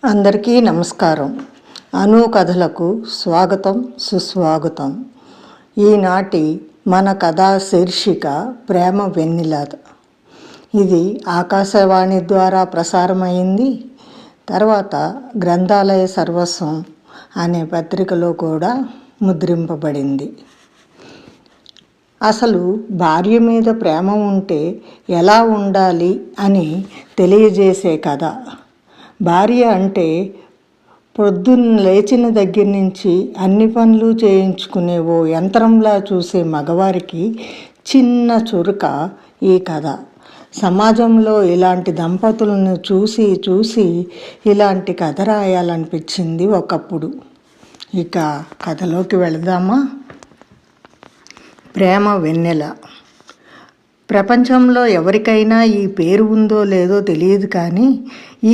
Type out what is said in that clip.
అందరికీ నమస్కారం. అను కథలకు స్వాగతం, సుస్వాగతం. ఈనాటి మన కథా శీర్షిక ప్రేమ వెన్నెల. ఇది ఆకాశవాణి ద్వారా ప్రసారమైంది. తర్వాత గ్రంథాలయ సర్వస్వం అనే పత్రికలో కూడా ముద్రింపబడింది. అసలు భార్య మీద ప్రేమ ఉంటే ఎలా ఉండాలి అని తెలియజేసే కథ. భార్య అంటే పొద్దున్న లేచిన దగ్గర నుంచి అన్ని పనులు చేయించుకునే ఓ యంత్రంలా చూసే మగవారికి చిన్న చురుక ఈ కథ. సమాజంలో ఇలాంటి దంపతులను చూసి చూసి ఇలాంటి కథ రాయాలనిపించింది ఒకప్పుడు. ఇక కథలోకి వెళదామా. ప్రేమ వెన్నెల. ప్రపంచంలో ఎవరికైనా ఈ పేరు ఉందో లేదో తెలియదు, కానీ ఈ